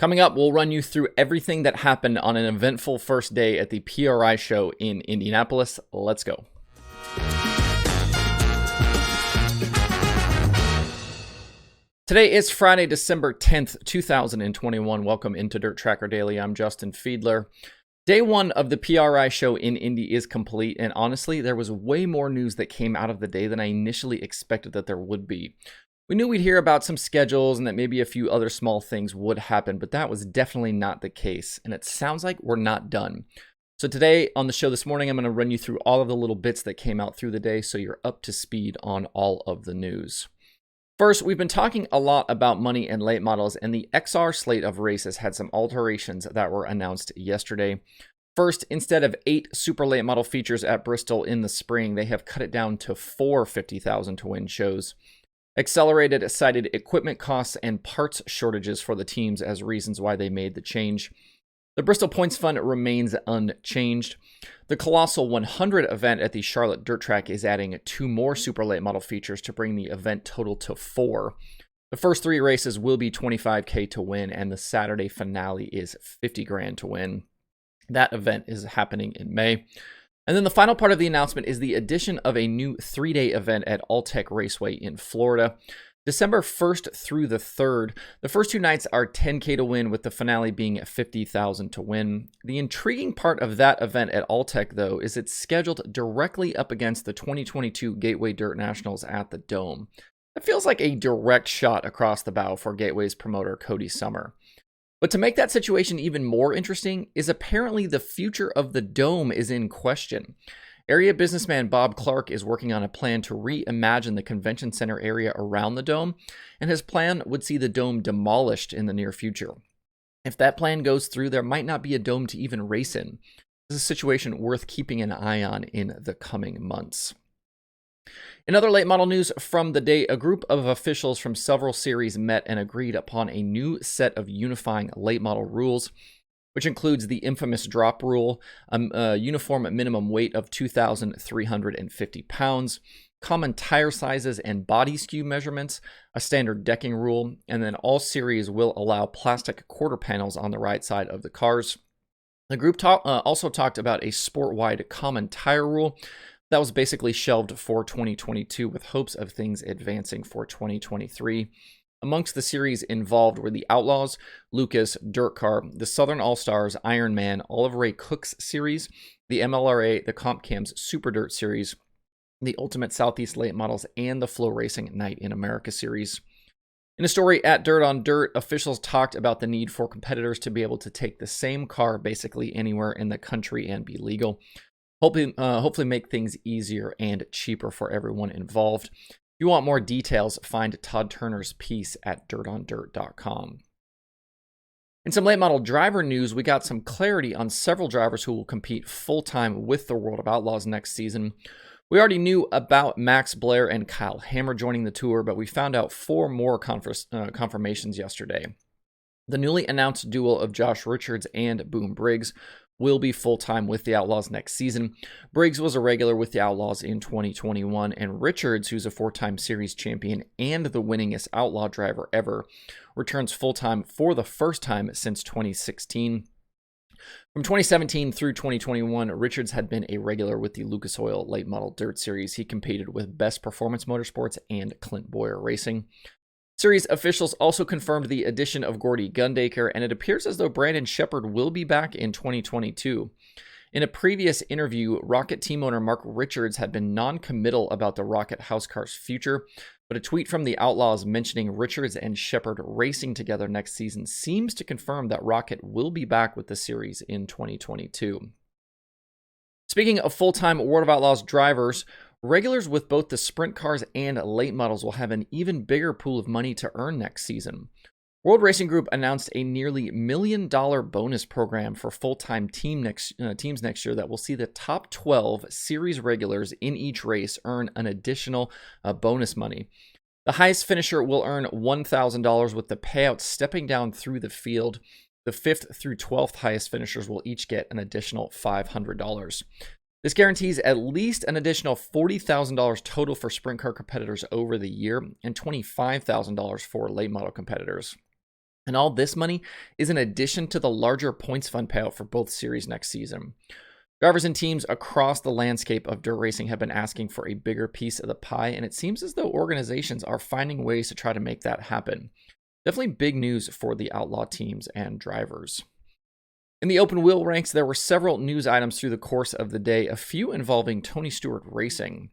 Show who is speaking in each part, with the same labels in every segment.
Speaker 1: Coming up, we'll run you through everything that happened on an eventful first day at the PRI show in Indianapolis. Let's go. Today is Friday, December 10th, 2021. Welcome into Dirt Tracker Daily. I'm Justin Fiedler. Day one of the PRI show in Indy is complete, and honestly, there was way more news that came out of the day than I initially expected that there would be. We knew we'd hear about some schedules and that maybe a few other small things would happen, but that was definitely not the case, and it sounds like we're not done. So today on the show this morning, I'm going to run you through all of the little bits that came out through the day so you're up to speed on all of the news. First, we've been talking a lot about money and late models, and the XR slate of races had some alterations that were announced yesterday. First, instead of 8 super late model features at Bristol in the spring, they have cut it down to 4 $50,000 to win shows. X.celerated cited equipment costs and parts shortages for the teams as reasons why they made the change. The Bristol Points Fund remains unchanged. The Colossal 100 event at the Charlotte Dirt Track is adding 2 more super late model features to bring the event total to 4. The first 3 races will be $25K to win, and the Saturday finale is $50,000 to win. That event is happening in May. And then the final part of the announcement is the addition of a new 3-day event at Alltech Raceway in Florida. December 1st through the 3rd, the first 2 nights are $10K to win, with the finale being $50,000 to win. The intriguing part of that event at Alltech, though, is it's scheduled directly up against the 2022 Gateway Dirt Nationals at the Dome. It feels like a direct shot across the bow for Gateway's promoter Cody Summer. But to make that situation even more interesting is apparently the future of the Dome is in question. Area businessman Bob Clark is working on a plan to reimagine the convention center area around the Dome, and his plan would see the Dome demolished in the near future. If that plan goes through, there might not be a Dome to even race in. This is a situation worth keeping an eye on in the coming months. In other late model news from the day, a group of officials from several series met and agreed upon a new set of unifying late model rules, which includes the infamous drop rule, a uniform minimum weight of 2,350 pounds, common tire sizes and body skew measurements, a standard decking rule, and then all series will allow plastic quarter panels on the right side of the cars. The group also talked about a sport-wide common tire rule that was basically shelved for 2022 with hopes of things advancing for 2023. Amongst the series involved were the Outlaws, Lucas, Dirt Car, the Southern All-Stars, Ironman, Oliver Ray Cook's series, the MLRA, the Comp Cams Super Dirt series, the Ultimate Southeast Late Models, and the Flow Racing Night in America series. In a story at Dirt on Dirt, officials talked about the need for competitors to be able to take the same car basically anywhere in the country and be legal. Hopefully make things easier and cheaper for everyone involved. If you want more details, find Todd Turner's piece at dirtondirt.com. In some late model driver news, we got some clarity on several drivers who will compete full-time with the World of Outlaws next season. We already knew about Max Blair and Kyle Hammer joining the tour, but we found out 4 more confirmations yesterday. The newly announced duo of Josh Richards and Boom Briggs will be full-time with the Outlaws next season. Briggs was a regular with the Outlaws in 2021, and Richards, who's a 4-time series champion and the winningest Outlaw driver ever, returns full-time for the first time since 2016. From 2017 through 2021, Richards had been a regular with the Lucas Oil Late Model Dirt Series. He competed with Best Performance Motorsports and Clint Boyer Racing. Series officials also confirmed the addition of Gordy Gundaker, and it appears as though Brandon Shepard will be back in 2022. In a previous interview, Rocket team owner Mark Richards had been non-committal about the Rocket House Car's future, but a tweet from the Outlaws mentioning Richards and Shepard racing together next season seems to confirm that Rocket will be back with the series in 2022. Speaking of full-time World of Outlaws drivers, regulars with both the sprint cars and late models will have an even bigger pool of money to earn next season. World Racing Group announced a nearly $1 million bonus program for full-time teams next year that will see the top 12 series regulars in each race earn an additional bonus money. The highest finisher will earn $1,000, with the payout stepping down through the field. The 5th through 12th highest finishers will each get an additional $500. This guarantees at least an additional $40,000 total for sprint car competitors over the year and $25,000 for late model competitors. And all this money is in addition to the larger points fund payout for both series next season. Drivers and teams across the landscape of dirt racing have been asking for a bigger piece of the pie, and it seems as though organizations are finding ways to try to make that happen. Definitely big news for the Outlaw teams and drivers. In the open wheel ranks, there were several news items through the course of the day, a few involving Tony Stewart Racing.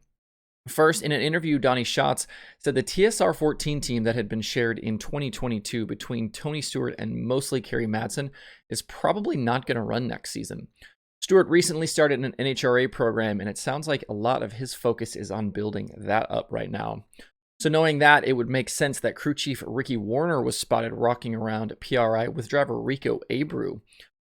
Speaker 1: First, in an interview, Donnie Schatz said the TSR 14 team that had been shared in 2022 between Tony Stewart and mostly Kerry Madsen is probably not going to run next season. Stewart recently started an NHRA program, and it sounds like a lot of his focus is on building that up right now. So knowing that, it would make sense that crew chief Ricky Warner was spotted rocking around PRI with driver Rico Abreu.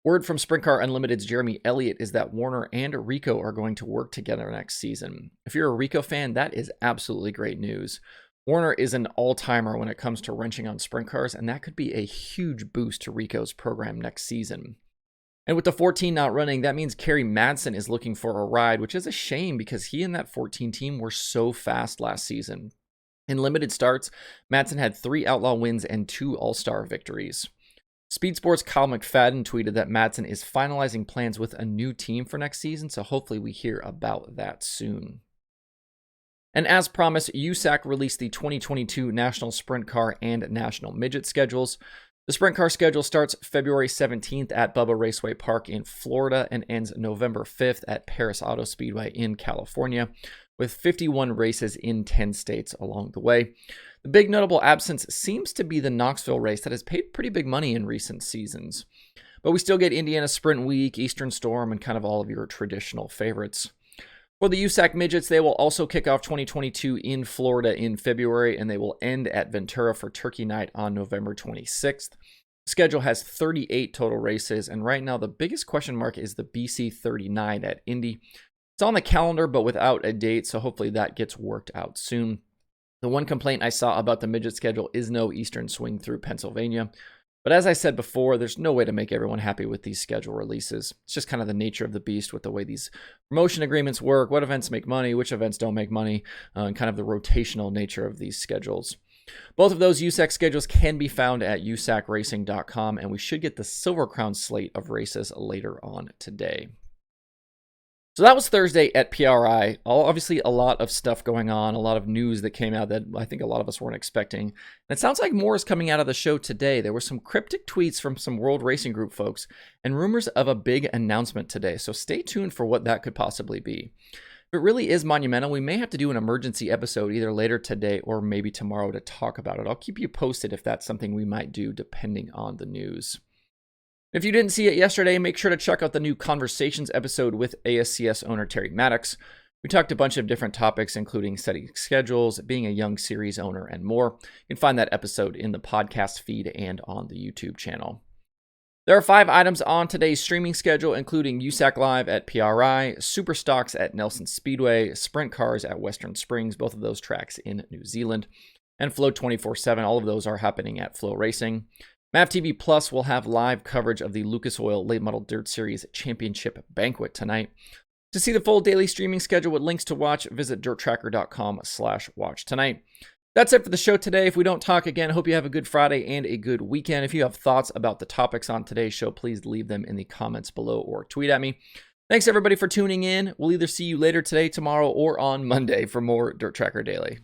Speaker 1: Word from Sprint Car Unlimited's Jeremy Elliott is that Warner and Rico are going to work together next season. If you're a Rico fan, that is absolutely great news. Warner is an all-timer when it comes to wrenching on sprint cars, and that could be a huge boost to Rico's program next season. And with the 14 not running, that means Kerry Madsen is looking for a ride, which is a shame because he and that 14 team were so fast last season. In limited starts, Madsen had 3 Outlaw wins and 2 All-Star victories. Speed Sports' Kyle McFadden tweeted that Madsen is finalizing plans with a new team for next season, so hopefully we hear about that soon. And as promised, USAC released the 2022 National Sprint Car and National Midget schedules. The Sprint Car schedule starts February 17th at Bubba Raceway Park in Florida and ends November 5th at Paris Auto Speedway in California, with 51 races in 10 states along the way. The big notable absence seems to be the Knoxville race that has paid pretty big money in recent seasons. But we still get Indiana Sprint Week, Eastern Storm, and kind of all of your traditional favorites. For the USAC Midgets, they will also kick off 2022 in Florida in February, and they will end at Ventura for Turkey Night on November 26th. The schedule has 38 total races, and right now the biggest question mark is the BC 39 at Indy. It's on the calendar, but without a date, so hopefully that gets worked out soon. The one complaint I saw about the midget schedule is no Eastern swing through Pennsylvania. But as I said before, there's no way to make everyone happy with these schedule releases. It's just kind of the nature of the beast with the way these promotion agreements work, what events make money, which events don't make money, and kind of the rotational nature of these schedules. Both of those USAC schedules can be found at usacracing.com, and we should get the Silver Crown slate of races later on today. So that was Thursday at PRI. Obviously, a lot of stuff going on, a lot of news that came out that I think a lot of us weren't expecting. And it sounds like more is coming out of the show today. There were some cryptic tweets from some World Racing Group folks and rumors of a big announcement today. So stay tuned for what that could possibly be. If it really is monumental, we may have to do an emergency episode either later today or maybe tomorrow to talk about it. I'll keep you posted if that's something we might do depending on the news. If you didn't see it yesterday, make sure to check out the new Conversations episode with ASCS owner Terry Maddox. We talked a bunch of different topics, including setting schedules, being a young series owner, and more. You can find that episode in the podcast feed and on the YouTube channel. There are 5 items on today's streaming schedule, including USAC Live at PRI, Super Stocks at Nelson Speedway, Sprint Cars at Western Springs, both of those tracks in New Zealand, and Flow 24/7. All of those are happening at Flow Racing. MAVTV Plus will have live coverage of the Lucas Oil Late Model Dirt Series Championship Banquet tonight. To see the full daily streaming schedule with links to watch, visit dirttracker.com/watch tonight. That's it for the show today. If we don't talk again, I hope you have a good Friday and a good weekend. If you have thoughts about the topics on today's show, please leave them in the comments below or tweet at me. Thanks everybody for tuning in. We'll either see you later today, tomorrow, or on Monday for more Dirt Tracker Daily.